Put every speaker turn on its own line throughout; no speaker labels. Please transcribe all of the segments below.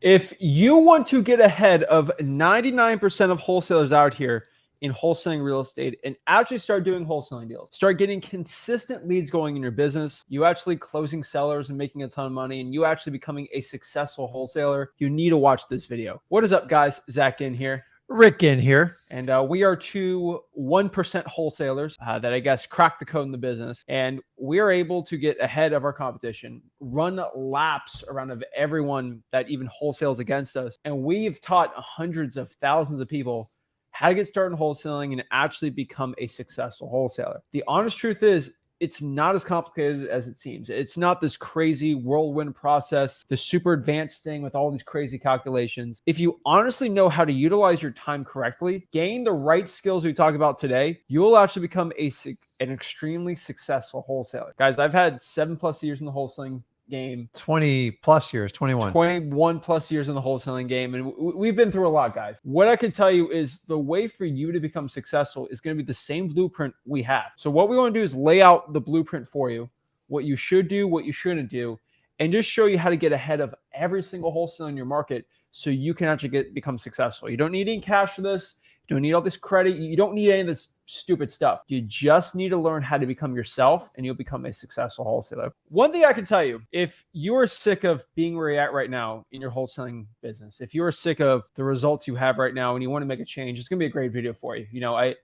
If you want to get ahead of 99% of wholesalers out here in wholesaling real estate and actually start doing wholesaling deals, start getting consistent leads going in your business, you actually closing sellers and making a ton of money, and you actually becoming a successful wholesaler, you need to watch this video. What is up, guys? Zach in here.
Rick in here.
And we are two 1% wholesalers that I guess crack the code in the business. And we are able to get ahead of our competition, run laps around of everyone that even wholesales against us. And we've taught hundreds of thousands of people how to get started in wholesaling and actually become a successful wholesaler. The honest truth is, it's not as complicated as it seems. It's not this crazy whirlwind process, the super advanced thing with all these crazy calculations. If you honestly know how to utilize your time correctly, gain the right skills we talk about today, you will actually become an extremely successful wholesaler. Guys, I've had 7+ years in the wholesaling game.
20 plus years,
21 plus years in the wholesaling game. And we've been through a lot, guys. What I can tell you is the way for you to become successful is going to be the same blueprint we have. So what we want to do is lay out the blueprint for you, what you should do, what you shouldn't do, and just show you how to get ahead of every single wholesaler in your market so you can actually become successful. You don't need any cash for this. You don't need all this credit. You don't need any of this stupid stuff. You just need to learn how to become yourself, and you'll become a successful wholesaler. One thing I can tell you, if you are sick of being where you're at right now in your wholesaling business, if you are sick of the results you have right now and you want to make a change, it's going to be a great video for you. You know, I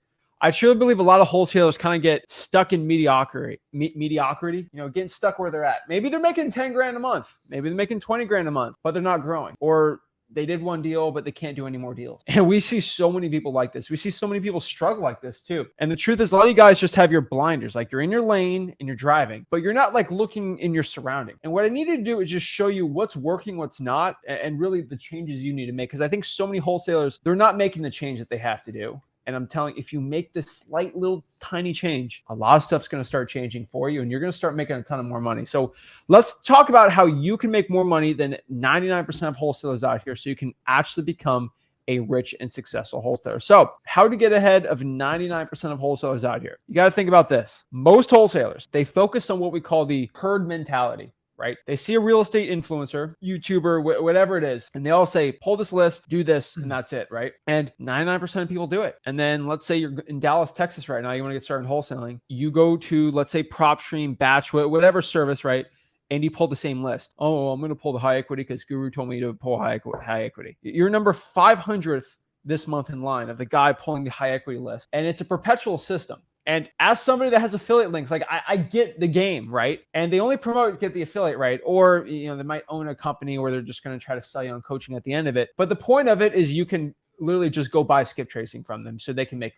truly believe a lot of wholesalers kind of get stuck in mediocrity, getting stuck where they're at. Maybe they're making 10 grand a month. Maybe they're making 20 grand a month, but they're not growing. Or they did one deal, but they can't do any more deals. And we see so many people like this. We see so many people struggle like this too. And the truth is, a lot of you guys just have your blinders. Like, you're in your lane and you're driving, but you're not like looking in your surrounding. And what I need to do is just show you what's working, what's not, and really the changes you need to make. Because I think so many wholesalers, they're not making the change that they have to do. And I'm telling you, if you make this slight little tiny change, a lot of stuff's going to start changing for you, and you're going to start making a ton of more money. So let's talk about how you can make more money than 99% of wholesalers out here so you can actually become a rich and successful wholesaler. So how to get ahead of 99% of wholesalers out here? You got to think about this. Most wholesalers, they focus on what we call the herd mentality. Right? They see a real estate influencer, YouTuber, whatever it is, and they all say, pull this list, do this, and that's it, right? And 99% of people do it. And then let's say you're in Dallas, Texas right now, you want to get started in wholesaling. You go to, let's say, PropStream, Batch, whatever service, right? And you pull the same list. Oh, I'm going to pull the high equity because Guru told me to pull high equity. You're number 500th this month in line of the guy pulling the high equity list. And it's a perpetual system. And as somebody that has affiliate links, like I get the game, right? And they only promote to get the affiliate, right? Or, they might own a company where they're just going to try to sell you on coaching at the end of it. But the point of it is you can literally just go buy skip tracing from them so they can make,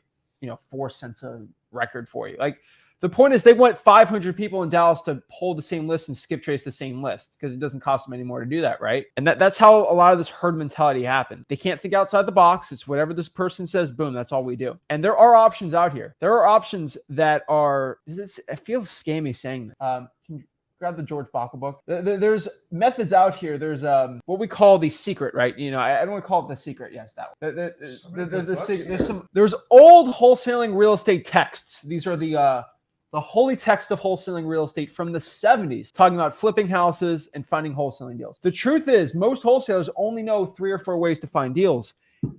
4 cents a record for you. Like, the point is they want 500 people in Dallas to pull the same list and skip trace the same list because it doesn't cost them any more to do that, right? And that's how a lot of this herd mentality happens. They can't think outside the box. It's whatever this person says, boom, that's all we do. And there are options out here. There are options that are, I feel scammy saying that. Can you grab the George Bacall book? There's methods out here. There's what we call the secret, right? I don't want to call it the secret. Yes, that one. There's old wholesaling real estate texts. These are the holy text of wholesaling real estate from the 70s, talking about flipping houses and finding wholesaling deals. The truth is, most wholesalers only know 3 or 4 ways to find deals.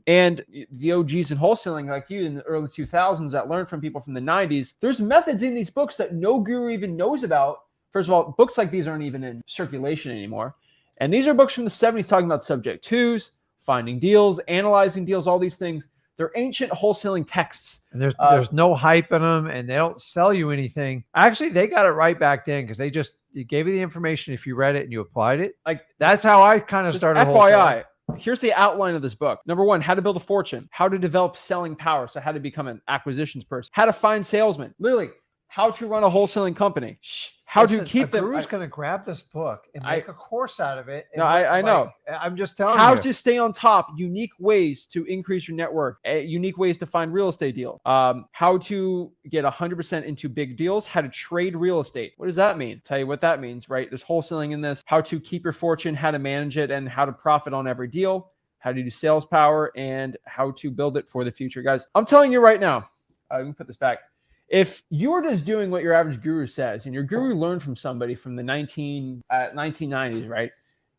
And the OGs in wholesaling, like you in the early 2000s that learned from people from the 90s, there's methods in these books that no guru even knows about. First of all, books like these aren't even in circulation anymore. And these are books from the 70s talking about subject twos, finding deals, analyzing deals, all these things. They're ancient wholesaling texts.
And there's no hype in them, and they don't sell you anything. Actually, they got it right back then because they gave you the information if you read it and you applied it.
Like,
that's how I kind of started.
FYI, here's the outline of this book. Number 1, how to build a fortune, how to develop selling power. So how to become an acquisitions person, how to find salesmen, literally how to run a wholesaling company, how to keep them.
Guru's going to grab this book and make a course out of it.
No, I know.
I'm just telling you.
How to stay on top, unique ways to increase your network, unique ways to find real estate deals, how to get 100% into big deals, how to trade real estate. What does that mean? Tell you what that means, right? There's wholesaling in this, how to keep your fortune, how to manage it, and how to profit on every deal, how to do sales power, and how to build it for the future. Guys, I'm telling you right now, let me put this back. If you were just doing what your average guru says, and your guru learned from somebody from the 1990s, right?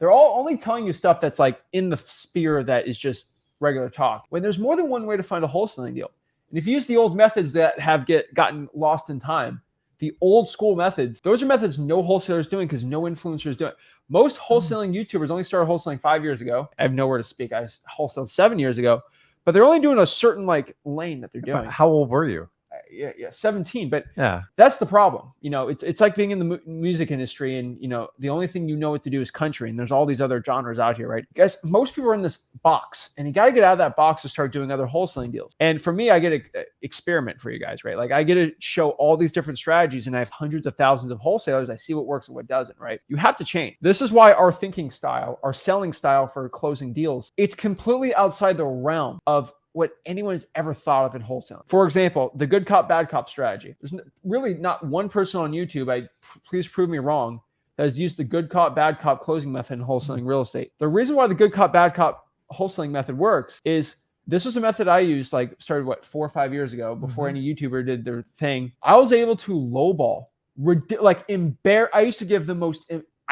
They're all only telling you stuff that's like in the sphere that is just regular talk, when there's more than one way to find a wholesaling deal. And if you use the old methods that have gotten lost in time, the old school methods, those are methods no wholesaler is doing because no influencer is doing. Most wholesaling YouTubers only started wholesaling 5 years ago. I have nowhere to speak. I wholesaled 7 years ago, but they're only doing a certain like lane that they're doing.
How old were you?
Yeah, 17. But
yeah,
that's the problem. It's like being in the music industry, and the only thing you know what to do is country, and there's all these other genres out here, right? Guys, most people are in this box, and you got to get out of that box to start doing other wholesaling deals. And for me, I get to experiment for you guys, right? Like I get to show all these different strategies, and I have hundreds of thousands of wholesalers. I see what works and what doesn't, right? You have to change. This is why our thinking style, our selling style for closing deals, it's completely outside the realm of what anyone has ever thought of in wholesaling. For example, the good cop, bad cop strategy. There's really not one person on YouTube, please prove me wrong, that has used the good cop, bad cop closing method in wholesaling real estate. The reason why the good cop, bad cop wholesaling method works is this was a method I used, started 4 or 5 years ago, before any YouTuber did their thing. I was able to lowball, I used to give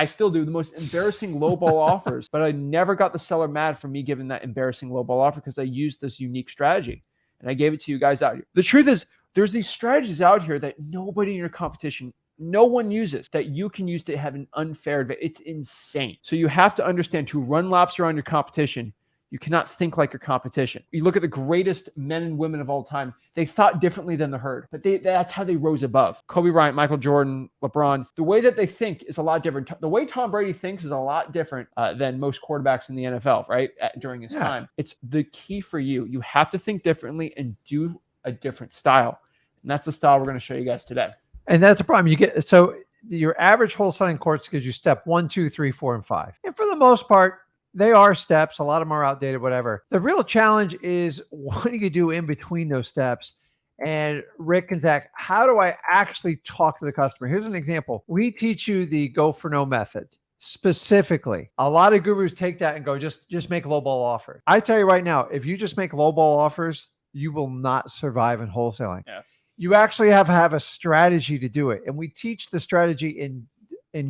I still do the most embarrassing lowball offers, but I never got the seller mad for me giving that embarrassing lowball offer because I used this unique strategy and I gave it to you guys out here. The truth is, there's these strategies out here that nobody in your competition, no one uses, that you can use to have an unfair advantage. It's insane. So you have to understand, to run laps around your competition, you cannot think like your competition. You look at the greatest men and women of all time. They thought differently than the herd, but that's how they rose above. Kobe Bryant, Michael Jordan, LeBron, the way that they think is a lot different. The way Tom Brady thinks is a lot different than most quarterbacks in the NFL, right? During his time. It's the key for you. You have to think differently and do a different style. And that's the style we're going to show you guys today.
And that's the problem. Your average wholesaling course gives you step 1, 2, 3, 4, and 5. And for the most part, they are steps. A lot of them are outdated, whatever. The real challenge is, what do you do in between those steps? And Rick and Zach, how do I actually talk to the customer? Here's an example. We teach you the go for no method. Specifically, a lot of gurus take that and go, just make lowball offers. I tell you right now, if you just make lowball offers, you will not survive in wholesaling.
Yeah.
You actually have to have a strategy to do it. And we teach the strategy in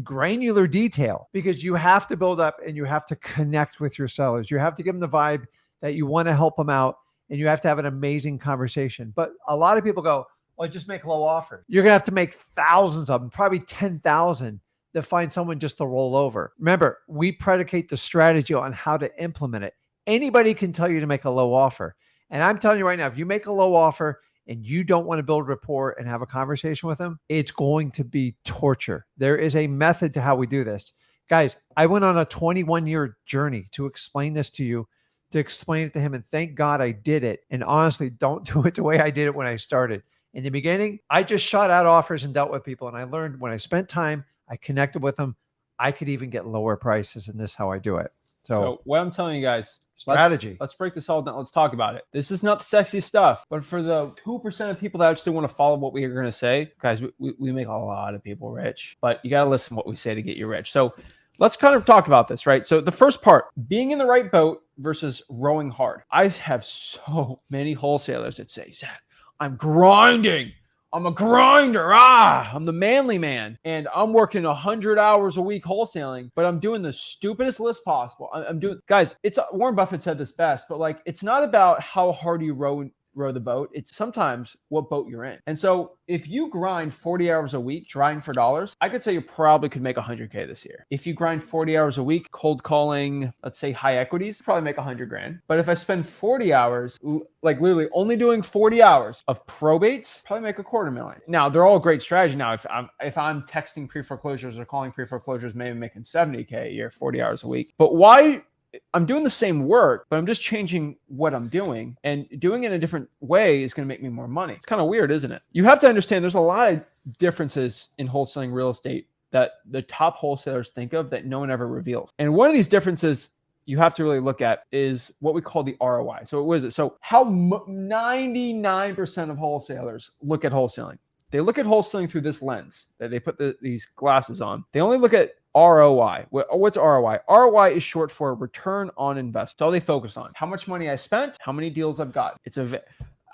granular detail, because you have to build up and you have to connect with your sellers. You have to give them the vibe that you want to help them out, and you have to have an amazing conversation. But a lot of people go, well, just make low offers. You're going to have to make thousands of them, probably 10,000, to find someone just to roll over. Remember, we predicate the strategy on how to implement it. Anybody can tell you to make a low offer. And I'm telling you right now, if you make a low offer and you don't want to build rapport and have a conversation with them, it's going to be torture. There is a method to how we do this. Guys, I went on a 21-year journey to explain this to you, to explain it to him, and thank God I did it. And honestly, don't do it the way I did it when I started. In the beginning, I just shot out offers and dealt with people, and I learned when I spent time, I connected with them, I could even get lower prices, and this is how I do it.
So what I'm telling you guys,
strategy.
Let's break this all down. Let's talk about it. This is not the sexy stuff, but for the 2% of people that actually want to follow what we are going to say, guys, we make a lot of people rich, but you got to listen to what we say to get you rich. So let's kind of talk about this, right? So the first part, being in the right boat versus rowing hard. I have so many wholesalers that say, Zach, I'm grinding. I'm a grinder. I'm the manly man. And I'm working 100 hours a week wholesaling, but I'm doing the stupidest list possible. I'm doing, guys, Warren Buffett said this best, but it's not about how hard you row the boat. It's sometimes what boat you're in. And so if you grind 40 hours a week trying for dollars, I could tell you probably could make 100K this year. If you grind 40 hours a week cold calling, let's say high equities, probably make 100 grand. But if I spend 40 hours, like literally only doing 40 hours of probates, probably make $250,000. Now they're all great strategy. Now, if I'm texting pre-foreclosures or calling pre-foreclosures, maybe making 70K a year, 40 hours a week. But why? I'm doing the same work, but I'm just changing what I'm doing, and doing it in a different way is going to make me more money. It's kind of weird, isn't it? You have to understand there's a lot of differences in wholesaling real estate that the top wholesalers think of that no one ever reveals. And one of these differences you have to really look at is what we call the ROI. So what is it? So how 99% of wholesalers look at wholesaling. They look at wholesaling through this lens that they put these glasses on. They only look at ROI. What's ROI? ROI is short for return on investment. That's all they focus on. How much money I spent, how many deals I've got.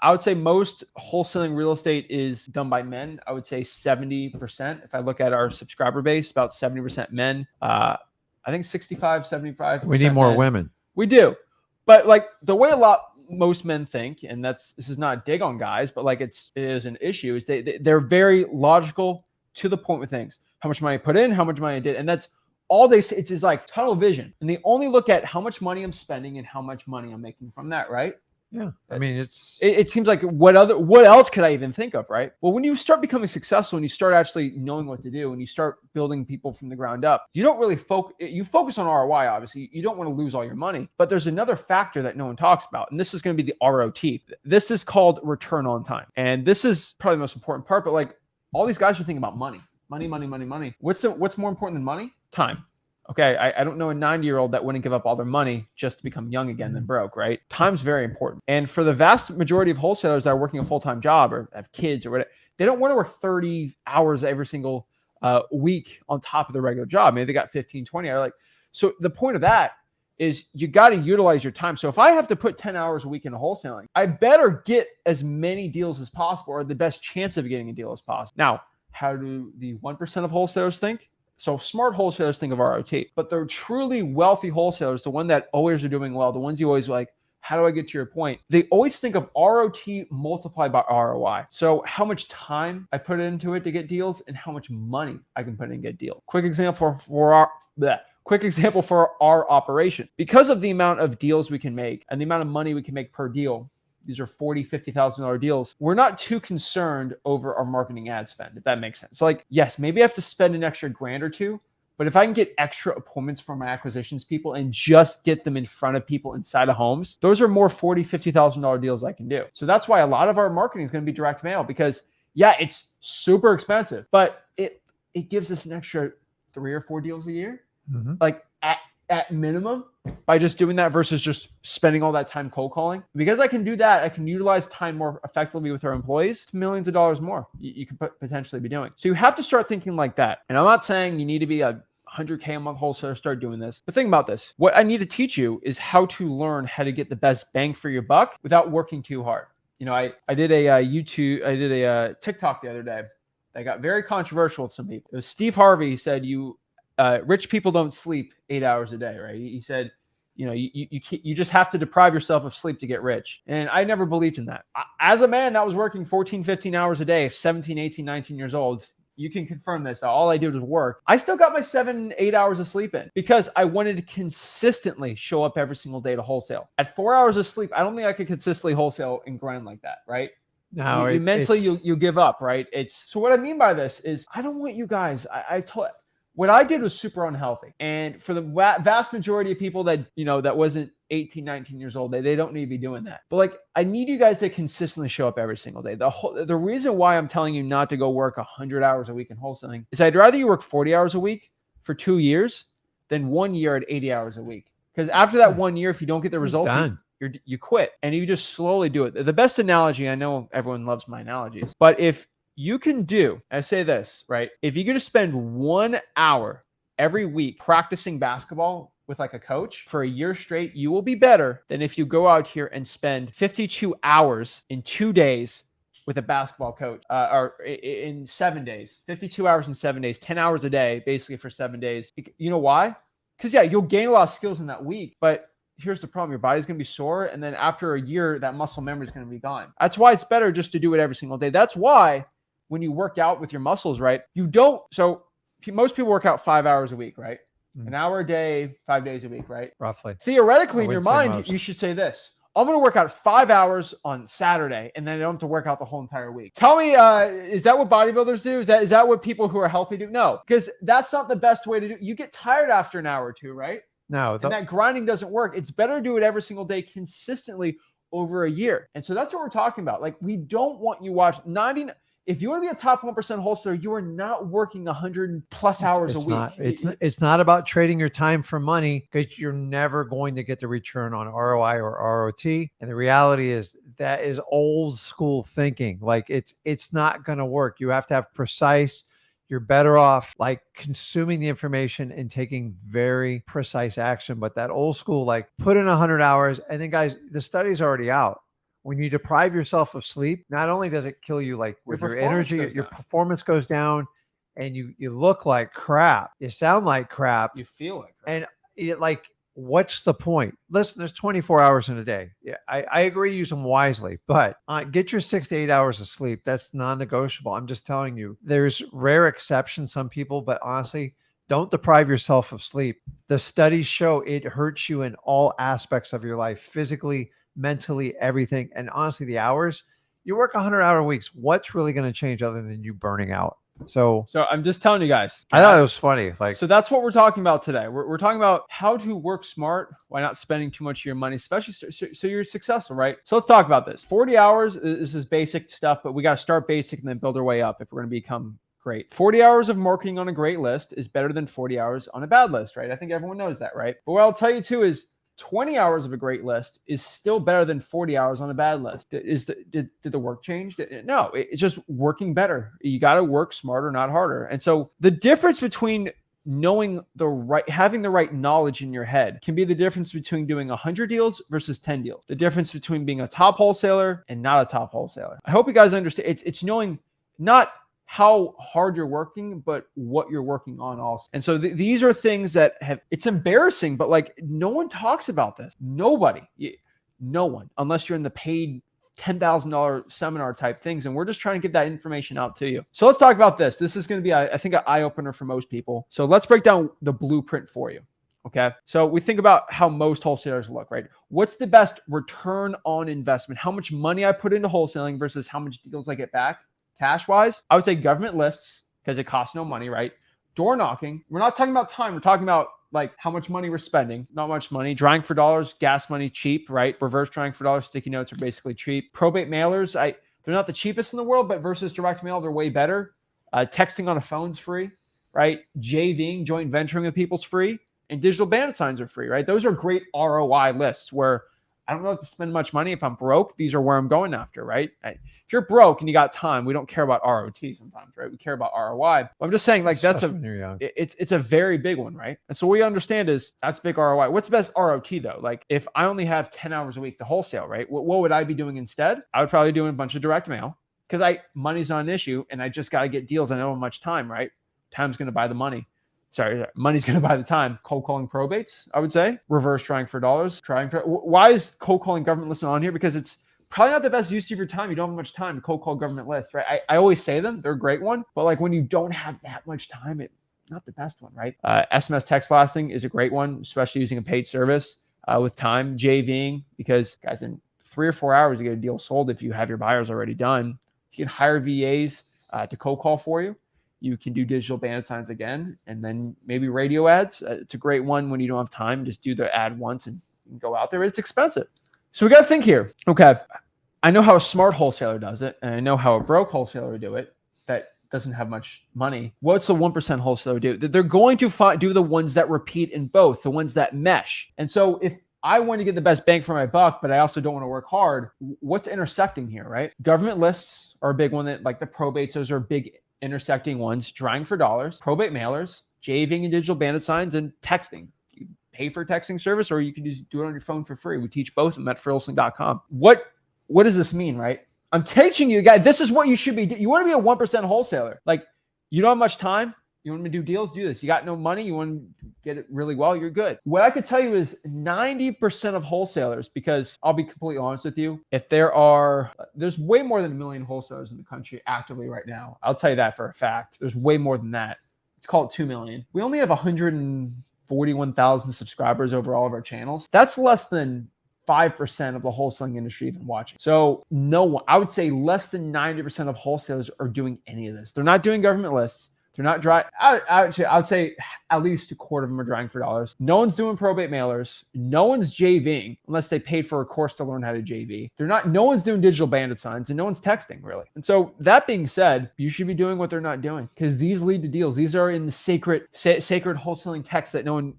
I would say most wholesaling real estate is done by men. I would say 70%. If I look at our subscriber base, about 70% men. I think 65, 75%.
We need more
men.
women.
We do. But like the way most men think, and this is not a dig on guys, but like it is an issue, is they're very logical, to the point with things. How much money I put in, how much money I did. And that's all they say. It's just like tunnel vision. And they only look at how much money I'm spending and how much money I'm making from that, right?
Yeah. I mean,
it seems like what else could I even think of, right? Well, when you start becoming successful and you start actually knowing what to do and you start building people from the ground up, you don't really focus on ROI, obviously. You don't want to lose all your money, but there's another factor that no one talks about, and this is going to be the ROT. This is called return on time. And this is probably the most important part, but like all these guys are thinking about money. What's more important than money? Time. Okay, I don't know a 90-year-old that wouldn't give up all their money just to become young again than broke, right? Time's very important. And for the vast majority of wholesalers that are working a full-time job or have kids or whatever, they don't want to work 30 hours every single week on top of their regular job. Maybe they got 15, 20 hours. So the point of that is you got to utilize your time. So if I have to put 10 hours a week into wholesaling, I better get as many deals as possible, or the best chance of getting a deal as possible. Now, how do the 1% of wholesalers think? So smart wholesalers think of ROT, but they're truly wealthy wholesalers, the one that always are doing well, the ones you always like, how do I get to your point? They always think of ROT multiplied by ROI. So how much time I put into it to get deals and how much money I can put in and get deals. Quick example for our operation. Because of the amount of deals we can make and the amount of money we can make per deal, these are $40,000, $50,000 deals. We're not too concerned over our marketing ad spend, if that makes sense. So like, yes, maybe I have to spend an extra $1,000 or $2,000, but if I can get extra appointments from my acquisitions people and just get them in front of people inside of homes, those are more $40,000, $50,000 deals I can do. So that's why a lot of our marketing is going to be direct mail, because yeah, it's super expensive, but it gives us an extra 3 or 4 deals a year, like at minimum, by just doing that versus just spending all that time cold calling. Because I can do that, I can utilize time more effectively with our employees. It's millions of dollars more you could potentially be doing. So you have to start thinking like that. And I'm not saying you need to be a 100K a month wholesaler, start doing this. But think about this. What I need to teach you is how to learn how to get the best bang for your buck without working too hard. You know, I did a TikTok the other day that got very controversial with some people. It was Steve Harvey. He said, rich people don't sleep 8 hours a day, right? He said, you know, you just have to deprive yourself of sleep to get rich. And I never believed in that. As a man that was working 14, 15 hours a day, 17, 18, 19 years old, you can confirm this. All I did was work. I still got my 7, 8 hours of sleep in because I wanted to consistently show up every single day to wholesale. At 4 hours of sleep, I don't think I could consistently wholesale and grind like that, right?
No,
you mentally you give up, right? So what I mean by this is I don't want you guys. What I did was super unhealthy. And for the vast majority of people that, you know, that wasn't 18, 19 years old, they don't need to be doing that. But like, I need you guys to consistently show up every single day. The reason why I'm telling you not to go work 100 hours a week in wholesaling is I'd rather you work 40 hours a week for 2 years than 1 year at 80 hours a week. Because after that 1 year, if you don't get the result, you quit and you just slowly do it. The best analogy, I know everyone loves my analogies, but if you can do, I say this, right? If you could just spend 1 hour every week practicing basketball with like a coach for a year straight, you will be better than if you go out here and spend 52 hours in 2 days with a basketball coach, or in 7 days, 52 hours in 7 days, 10 hours a day, basically for 7 days. You know why? Because yeah, you'll gain a lot of skills in that week, but here's the problem. Your body's going to be sore. And then after a year, that muscle memory is going to be gone. That's why it's better just to do it every single day. That's why when you work out with your muscles, right? So most people work out 5 hours a week, right? An hour a day, 5 days a week, right?
Roughly.
Theoretically, in your mind, you should say this: I'm going to work out 5 hours on Saturday, and then I don't have to work out the whole entire week. Tell me, is that what bodybuilders do? Is that what people who are healthy do? No, because that's not the best way to do. You get tired after an hour or two, right?
No,
and that grinding doesn't work. It's better to do it every single day consistently over a year. And so that's what we're talking about. Like, we don't want you watch 90. If you want to be a top 1% wholesaler, you are not working 100+ hours a week.
It's not about trading your time for money, because you're never going to get the return on ROI or ROT. And the reality is that is old school thinking. Like it's not going to work. You have to have precise. You're better off like consuming the information and taking very precise action. But that old school, like put in 100 hours. And then guys, the study's already out. When you deprive yourself of sleep, not only does it kill you like with your energy, your performance goes down, and you look like crap, you sound like crap,
You feel like,
and like, what's the point? Listen, there's 24 hours in a day. Yeah, I agree, use them wisely, but get your 6 to 8 hours of sleep. That's non-negotiable. I'm just telling you, there's rare exceptions, some people, but honestly, don't deprive yourself of sleep. The studies show it hurts you in all aspects of your life, physically, mentally, everything. And honestly, the hours, you work 100-hour weeks. What's really going to change other than you burning out? So
I'm just telling you guys.
I thought it was funny. Like,
so that's what we're talking about today. We're talking about how to work smart while not spending too much of your money, especially so you're successful, right? So let's talk about this. 40 hours is basic stuff, but we got to start basic and then build our way up if we're going to become great. 40 hours of marketing on a great list is better than 40 hours on a bad list, right? I think everyone knows that, right? But what I'll tell you too is 20 hours of a great list is still better than 40 hours on a bad list. Did the work change? No, it's just working better. You got to work smarter, not harder. And so the difference between having the right knowledge in your head can be the difference between doing 100 deals versus 10 deals. The difference between being a top wholesaler and not a top wholesaler. I hope you guys understand. It's knowing not how hard you're working, but what you're working on also. And so these are things that it's embarrassing, but like no one talks about this. Nobody, no one, unless you're in the paid $10,000 seminar type things. And we're just trying to get that information out to you. So let's talk about this. This is going to be, I think, an eye opener for most people. So let's break down the blueprint for you. Okay. So we think about how most wholesalers look, right? What's the best return on investment? How much money I put into wholesaling versus how much deals I get back? Cash wise, I would say government lists because it costs no money, right? Door knocking. We're not talking about time. We're talking about like how much money we're spending. Not much money. Drawing for dollars, gas money, cheap, right? Reverse drawing for dollars, sticky notes are basically cheap. Probate mailers, they're not the cheapest in the world, but versus direct mail, they're way better. Texting on a phone's free, right? JVing, joint venturing with people's free, and digital bandit signs are free, right? Those are great ROI lists where I don't have to spend much money. If I'm broke, these are where I'm going after, right? If you're broke and you got time, we don't care about ROT sometimes, right? We care about ROI. But I'm just saying, like, it's a very big one, right? And so what we understand is that's big ROI. What's the best ROT though? Like if I only have 10 hours a week to wholesale, right? What would I be doing instead? I would probably doing a bunch of direct mail because money's not an issue and I just got to get deals. I don't have much time, right? Time's going to buy the money. Money's going to buy the time. Cold calling probates, I would say. Reverse trying for dollars. Why is cold calling government listing on here? Because it's probably not the best use of your time. You don't have much time to cold call government lists, right? I always say them. They're a great one. But like when you don't have that much time, it's not the best one, right? SMS text blasting is a great one, especially using a paid service with time. JVing, because guys, in 3 or 4 hours, you get a deal sold if you have your buyers already done. You can hire VAs to cold call for you. You can do digital bandit signs again, and then maybe radio ads. It's a great one when you don't have time. Just do the ad once and go out there. But it's expensive. So we got to think here. Okay, I know how a smart wholesaler does it, and I know how a broke wholesaler would do it that doesn't have much money. What's the 1% wholesaler do? They're going to do the ones that repeat in both, the ones that mesh. And so if I want to get the best bang for my buck, but I also don't want to work hard, what's intersecting here, right? Government lists are a big one that, like the probates, those are big intersecting ones. Drawing for dollars, probate mailers, JVing and digital bandit signs, and texting. You pay for a texting service or you can just do it on your phone for free. We teach both of them at freeholding.com. What does this mean, right? I'm teaching you guys, this is what you should be. You want to be a 1% wholesaler. Like you don't have much time. You want to do deals, do this. You got no money. You want to get it really well. You're good. What I could tell you is 90% of wholesalers, because I'll be completely honest with you, there's way more than 1 million wholesalers in the country actively right now. I'll tell you that for a fact. There's way more than that. Let's call it 2 million. We only have 141,000 subscribers over all of our channels. That's less than 5% of the wholesaling industry even watching. So no one, I would say less than 90% of wholesalers are doing any of this. They're not doing government lists. They're not dry. I would say at least a quarter of them are drawing for dollars. No one's doing probate mailers. No one's JVing unless they paid for a course to learn how to JV. No one's doing digital bandit signs and no one's texting really. And so that being said, you should be doing what they're not doing because these lead to deals. These are in the sacred wholesaling text that no one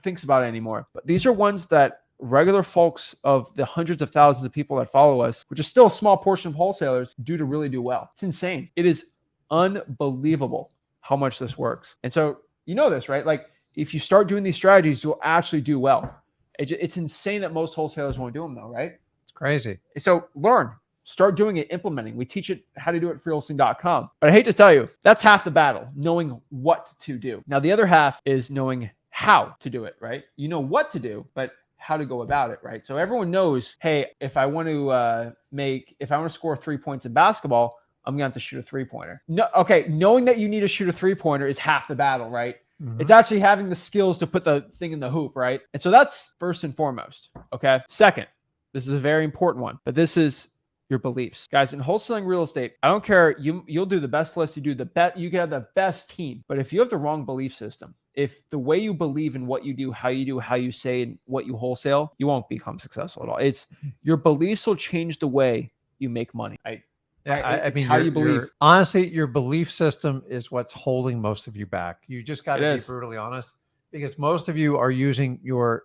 thinks about anymore. But these are ones that regular folks of the hundreds of thousands of people that follow us, which is still a small portion of wholesalers, do well. It's insane. It is unbelievable how much this works. And so you know this, right? Like if you start doing these strategies, you'll actually do well. It's insane that most wholesalers won't do them though, right?
It's crazy.
So learn. start doing it, implementing. We teach it how to do it at freewholesaling.com. But I hate to tell you, that's half the battle, knowing what to do. Now, the other half is knowing how to do it, right? You know what to do, but how to go about it, right? So everyone knows, hey, if I want to score 3 points in basketball, I'm gonna have to shoot a 3-pointer. No, okay, knowing that you need to shoot a 3-pointer is half the battle, right? Mm-hmm. It's actually having the skills to put the thing in the hoop, right? And so that's first and foremost, okay? Second, this is a very important one, but this is your beliefs. Guys, in wholesaling real estate, I don't care, you'll do the best list, you can have the best team, but if you have the wrong belief system, if the way you believe in what you do, how you say, and what you wholesale, you won't become successful at all. It's your beliefs will change the way you make money.
I mean,
how you believe.
Honestly, your belief system is what's holding most of you back. You just got to be brutally honest, because most of you are using your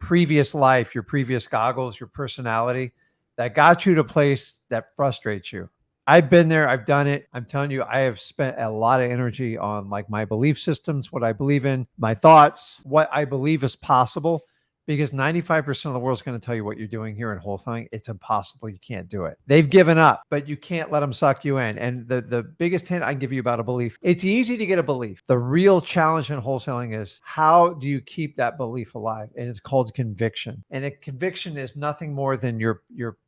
previous life, your previous goggles, your personality that got you to a place that frustrates you. I've been there. I've done it. I'm telling you, I have spent a lot of energy on like my belief systems, what I believe in, my thoughts, what I believe is possible. Because 95% of the world is going to tell you what you're doing here in wholesaling. It's impossible. You can't do it. They've given up, but you can't let them suck you in. And the biggest hint I can give you about a belief, it's easy to get a belief. The real challenge in wholesaling is how do you keep that belief alive? And it's called conviction. And a conviction is nothing more than your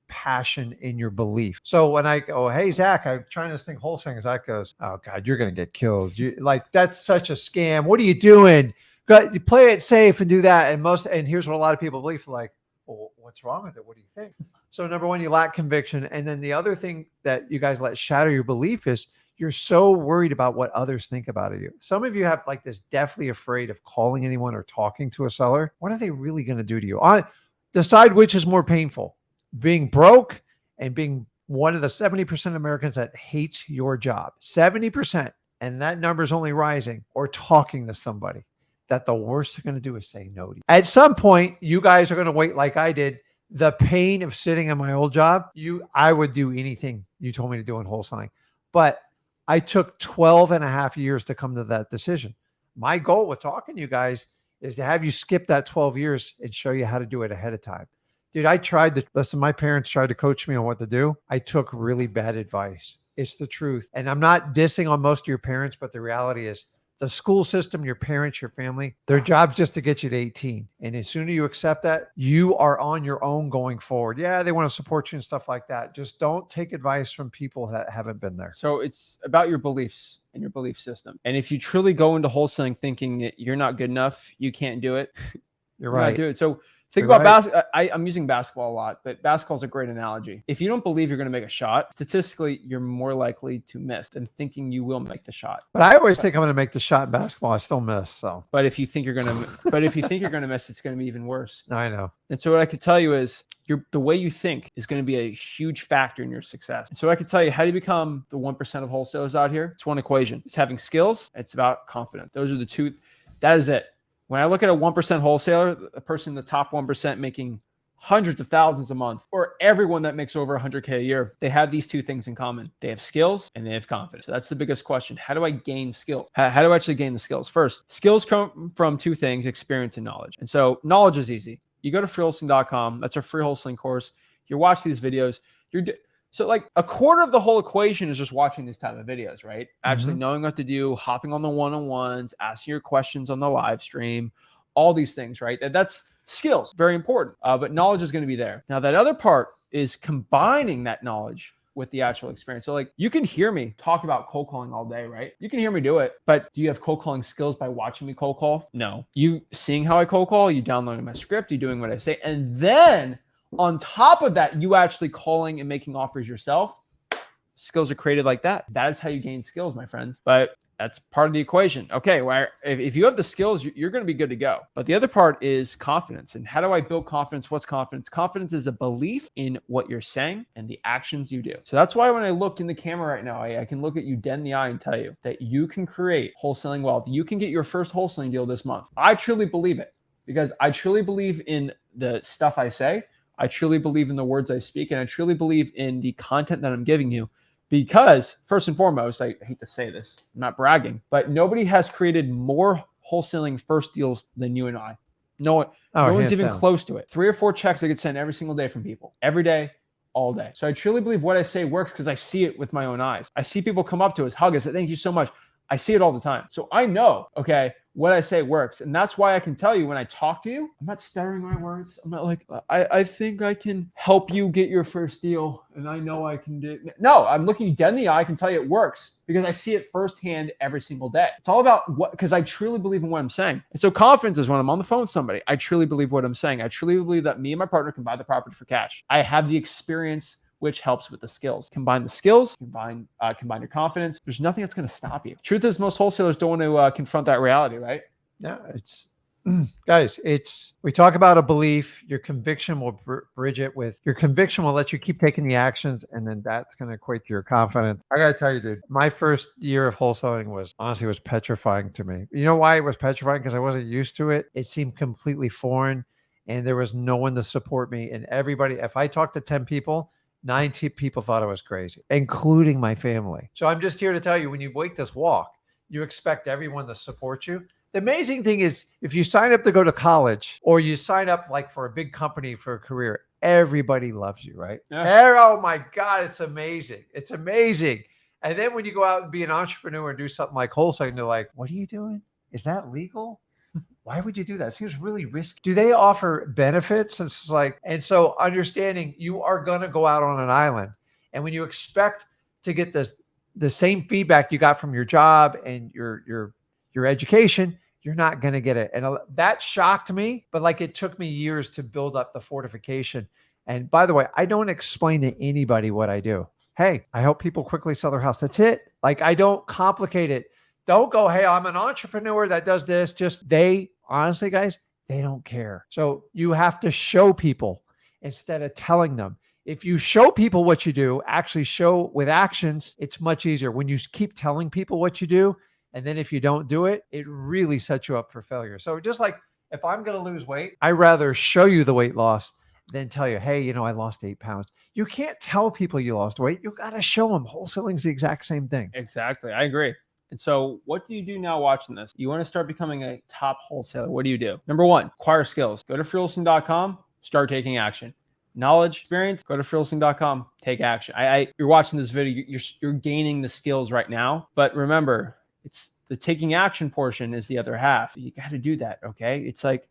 passion in your belief. So when I go, hey, Zach, I'm trying this thing wholesaling, Zach goes, oh God, you're going to get killed. Like, that's such a scam. What are you doing? You play it safe and do that. And here's what a lot of people believe, like, well, what's wrong with it? What do you think? So number one, you lack conviction. And then the other thing that you guys let shatter your belief is you're so worried about what others think about you. Some of you have like this deathly afraid of calling anyone or talking to a seller. What are they really going to do to you? Decide which is more painful, being broke and being one of the 70% of Americans that hates your job, 70%. And that number is only rising, or talking to somebody that the worst they're going to do is say no to you. At some point, you guys are going to wait like I did. The pain of sitting in my old job, I would do anything you told me to do in wholesaling. But I took 12 and a half years to come to that decision. My goal with talking to you guys is to have you skip that 12 years and show you how to do it ahead of time. Dude, listen, my parents tried to coach me on what to do. I took really bad advice. It's the truth. And I'm not dissing on most of your parents, but the reality is, the school system, your parents, your family, their job's just to get you to 18. And as soon as you accept that, you are on your own going forward. Yeah, they want to support you and stuff like that. Just don't take advice from people that haven't been there.
So it's about your beliefs and your belief system. And if you truly go into wholesaling thinking that you're not good enough, you can't do it,
you're right.
Not do it. So think about basketball. I'm using basketball a lot, but basketball is a great analogy. If you don't believe you're going to make a shot, statistically, you're more likely to miss than thinking you will make the shot.
But I always think I'm going to make the shot in basketball. I still miss. So,
but if you think you're going to, miss, it's going to be even worse.
I know.
And so what I could tell you is the way you think is going to be a huge factor in your success. And so I could tell you, how do you become the 1% of wholesalers out here? It's one equation. It's having skills. It's about confidence. Those are the two. That is it. When I look at a 1% wholesaler, a person in the top 1% making hundreds of thousands a month, or everyone that makes over 100K a year, they have these two things in common. They have skills and they have confidence. So that's the biggest question. How do I gain skills? How do I actually gain the skills? First, skills come from two things, experience and knowledge. And so knowledge is easy. You go to freewholesaling.com. That's our free wholesaling course. You watch these videos. So like a quarter of the whole equation is just watching these type of videos, right? Actually knowing what to do, hopping on the one-on-ones, asking your questions on the live stream, all these things, right? That's skills, very important. But knowledge is going to be there. Now that other part is combining that knowledge with the actual experience. So like you can hear me talk about cold calling all day, right? You can hear me do it, but do you have cold calling skills by watching me cold call? No. You seeing how I cold call, you downloading my script, you doing what I say, and then on top of that, you actually calling and making offers yourself. Skills are created like that. That is how you gain skills, my friends. But that's part of the equation. Okay, well, if you have the skills, you're going to be good to go. But the other part is confidence. And how do I build confidence? What's confidence? Confidence is a belief in what you're saying and the actions you do. So that's why when I look in the camera right now, I can look at you dead in the eye and tell you that you can create wholesaling wealth. You can get your first wholesaling deal this month. I truly believe it, because I truly believe in the stuff I say. I truly believe in the words I speak, and I truly believe in the content that I'm giving you, because first and foremost, I hate to say this, I'm not bragging, but nobody has created more wholesaling first deals than you and I. No one's even close to it. 3 or 4 checks I get sent every single day from people, every day, all day. So I truly believe what I say works because I see it with my own eyes. I see people come up to us, hug us, say, thank you so much. I see it all the time. So I know, okay, what I say works. And that's why I can tell you when I talk to you, I'm not stuttering my words. I'm not like, I think I can help you get your first deal. And I know I can do. No, I'm looking you dead in the eye. I can tell you it works because I see it firsthand every single day. It's all about what, because I truly believe in what I'm saying. And so confidence is when I'm on the phone with somebody, I truly believe what I'm saying. I truly believe that me and my partner can buy the property for cash. I have the experience, which helps with the skills. Combine the skills, combine your confidence. There's nothing that's going to stop you. Truth is, most wholesalers don't want to confront that reality, right?
Yeah, guys, we talk about a belief. Your conviction will bridge it with your conviction will let you keep taking the actions, and then that's going to equate to your confidence. I got to tell you, dude, my first year of wholesaling was petrifying to me. You know why it was petrifying? Because I wasn't used to it. It seemed completely foreign, and there was no one to support me. And everybody, if I talked to 10 people, 9 people thought I was crazy, including my family. So I'm just here to tell you, when you wake this walk, you expect everyone to support you. The amazing thing is, if you sign up to go to college or you sign up like for a big company for a career, everybody loves you, right? Yeah. Oh my God, it's amazing. It's amazing. And then when you go out and be an entrepreneur and do something like wholesaling, they're like, what are you doing? Is that legal? Why would you do that? It seems really risky. Do they offer benefits? It's like, and so understanding you are going to go out on an island. And when you expect to get the same feedback you got from your job and your education, you're not going to get it. And that shocked me, but like it took me years to build up the fortification. And by the way, I don't explain to anybody what I do. Hey, I help people quickly sell their house. That's it. Like, I don't complicate it. Don't go, hey, I'm an entrepreneur that does this. Honestly, guys, they don't care. So you have to show people instead of telling them. If you show people what you do, actually show with actions, it's much easier. When you keep telling people what you do, and then if you don't do it, it really sets you up for failure. So just like if I'm going to lose weight, I'd rather show you the weight loss than tell you, hey, I lost 8 pounds. You can't tell people you lost weight. You got to show them. Wholesaling's the exact same thing.
Exactly. I agree. And so what do you do now watching this? You want to start becoming a top wholesaler. What do you do? Number 1, acquire skills. Go to freelisting.com, start taking action. Knowledge, experience, go to freelisting.com, take action. You're watching this video, you're gaining the skills right now. But remember, it's the taking action portion is the other half. You got to do that, okay? It's like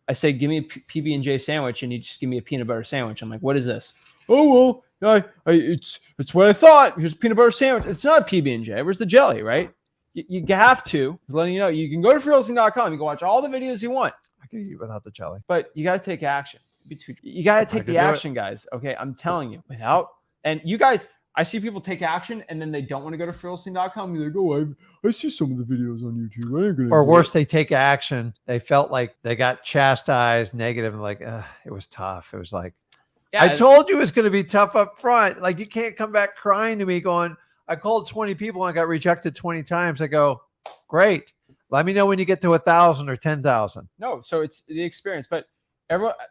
I say, give me a PB&J sandwich, and you just give me a peanut butter sandwich. I'm like, what is this? Oh, well, it's what I thought. Here's a peanut butter sandwich. It's not a PB&J. Where's the jelly, right? You have to, letting you know, you can go to freelisting.com. You can watch all the videos you want.
I can eat without the jelly.
But you got to take action. You got to take the action, guys. Okay, I'm telling you. And you guys, I see people take action and then they don't want to go to freelisting.com. You're like, oh, I see some of the videos on YouTube.
Or worse, they take action. They felt like they got chastised, negative, and like, it was tough. It was like, yeah, I told you it's going to be tough up front. Like, you can't come back crying to me going, I called 20 people and I got rejected 20 times. I go, great. Let me know when you get to 1,000 or 10,000.
No, so it's the experience. But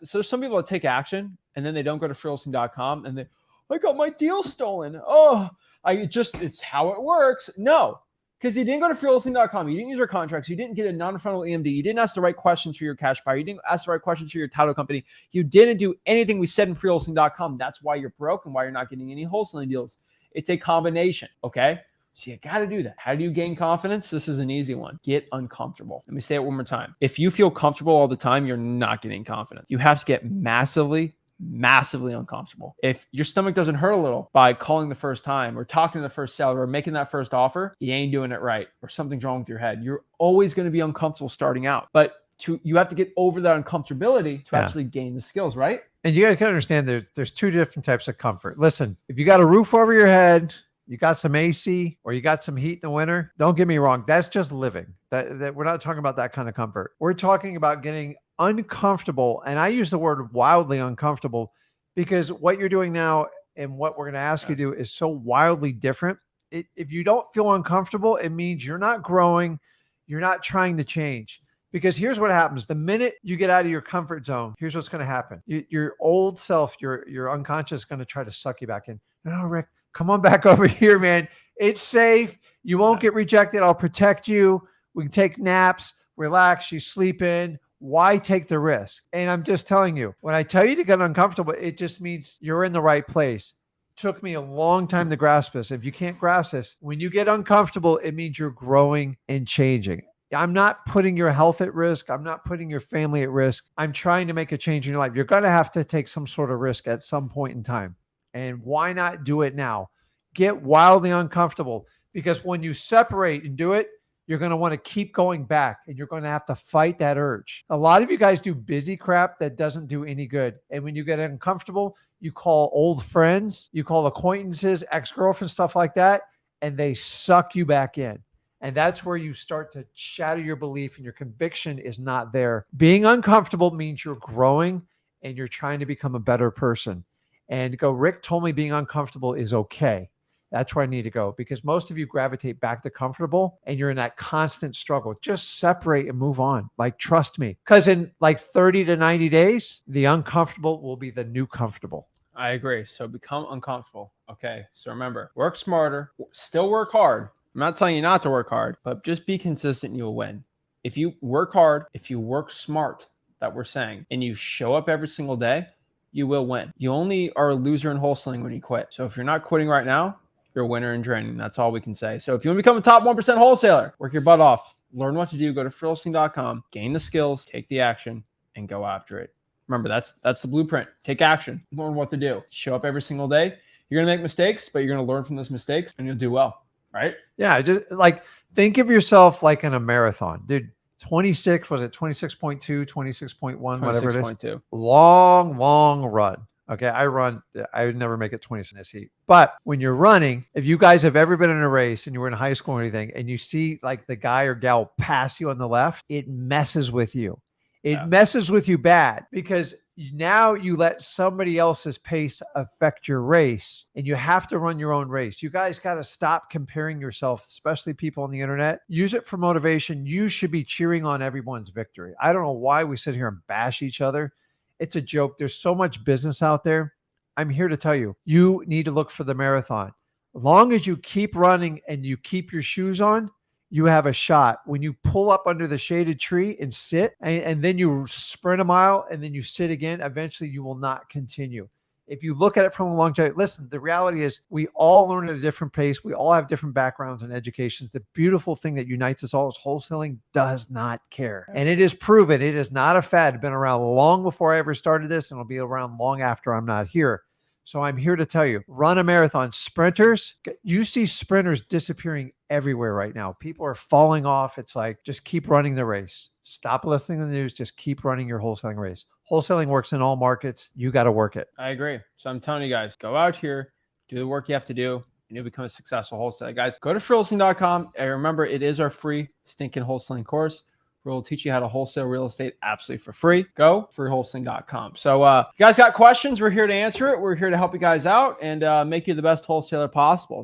so there's some people that take action and then they don't go to freelisting.com and I got my deal stolen. Oh, it's how it works. No, because you didn't go to freelisting.com. You didn't use our contracts. You didn't get a non-refundable EMD. You didn't ask the right questions for your cash buyer. You didn't ask the right questions for your title company. You didn't do anything we said in freelisting.com. That's why you're broke and why you're not getting any wholesaling deals. It's a combination, okay? So you got to do that. How do you gain confidence? This is an easy one. Get uncomfortable. Let me say it one more time. If you feel comfortable all the time, you're not getting confident. You have to get massively uncomfortable. If your stomach doesn't hurt a little by calling the first time or talking to the first seller or making that first offer, you ain't doing it right or something's wrong with your head. You're always going to be uncomfortable starting out. But you have to get over that uncomfortability to actually gain the skills, right?
And you guys can understand there's 2 different types of comfort. Listen, if you got a roof over your head, you got some AC or you got some heat in the winter, don't get me wrong. That's just living. That we're not talking about that kind of comfort. We're talking about getting uncomfortable. And I use the word wildly uncomfortable because what you're doing now and what we're going to ask you to do is so wildly different. If you don't feel uncomfortable, it means you're not growing. You're not trying to change. Because here's what happens. The minute you get out of your comfort zone, here's what's going to happen. Your old self, your unconscious is going to try to suck you back in. No, Rick, come on back over here, man. It's safe. You won't get rejected. I'll protect you. We can take naps, relax, you sleep in. Why take the risk? And I'm just telling you, when I tell you to get uncomfortable, it just means you're in the right place. Took me a long time to grasp this. If you can't grasp this, when you get uncomfortable, it means you're growing and changing. I'm not putting your health at risk. I'm not putting your family at risk. I'm trying to make a change in your life. You're going to have to take some sort of risk at some point in time. And why not do it now? Get wildly uncomfortable, because when you separate and do it, you're going to want to keep going back, and you're going to have to fight that urge. A lot of you guys do busy crap that doesn't do any good. And when you get uncomfortable, you call old friends, you call acquaintances, ex-girlfriends, stuff like that, and they suck you back in. And that's where you start to shatter your belief and your conviction is not there. Being uncomfortable means you're growing and you're trying to become a better person. And go, Rick told me being uncomfortable is okay. That's where I need to go, because most of you gravitate back to comfortable and you're in that constant struggle. Just separate and move on. Like, trust me, because in like 30 to 90 days, the uncomfortable will be the new comfortable.
I agree. So become uncomfortable. Okay. So remember, work smarter, still work hard. I'm not telling you not to work hard, but just be consistent and you'll win. If you work hard, if you work smart, that we're saying, and you show up every single day, you will win. You only are a loser in wholesaling when you quit. So if you're not quitting right now, you're a winner in training. That's all we can say. So if you want to become a top 1% wholesaler, work your butt off, learn what to do, go to freewholesaling.com, gain the skills, take the action, and go after it. Remember, that's the blueprint. Take action, learn what to do, show up every single day. You're going to make mistakes, but you're going to learn from those mistakes and you'll do well, right?
Yeah, just like think of yourself like in a marathon. Dude, 26, was it 26.2, 26.1, whatever it is?
26.2.
Long run. Okay, I would never make it 20 in this heat. But when you're running, if you guys have ever been in a race and you were in high school or anything, and you see like the guy or gal pass you on the left, it messes with you. It messes with you bad, because now you let somebody else's pace affect your race, and you have to run your own race. You guys got to stop comparing yourself, especially people on the internet. Use it for motivation. You should be cheering on everyone's victory. I don't know why we sit here and bash each other. It's a joke. There's so much business out there. I'm here to tell you, you need to look for the marathon. As long as you keep running and you keep your shoes on, you have a shot. When you pull up under the shaded tree and sit, and then you sprint a mile and then you sit again, eventually you will not continue. If you look at it from a long time, listen, the reality is we all learn at a different pace. We all have different backgrounds and educations. The beautiful thing that unites us all is wholesaling does not care. And it is proven. It is not a fad. It's been around long before I ever started this, and it'll be around long after I'm not here. So I'm here to tell you, run a marathon. Sprinters, you see sprinters disappearing everywhere right now. People are falling off. It's like, just keep running the race. Stop listening to the news. Just keep running your wholesaling race. Wholesaling works in all markets. You got to work it.
I agree. So I'm telling you guys, go out here, do the work you have to do, and you'll become a successful wholesaler. Guys, go to freewholesaling.com. And remember, it is our free stinking wholesaling course. We'll teach you how to wholesale real estate absolutely for free. Go freewholesaling.com. So you guys got questions? We're here to answer it. We're here to help you guys out and make you the best wholesaler possible.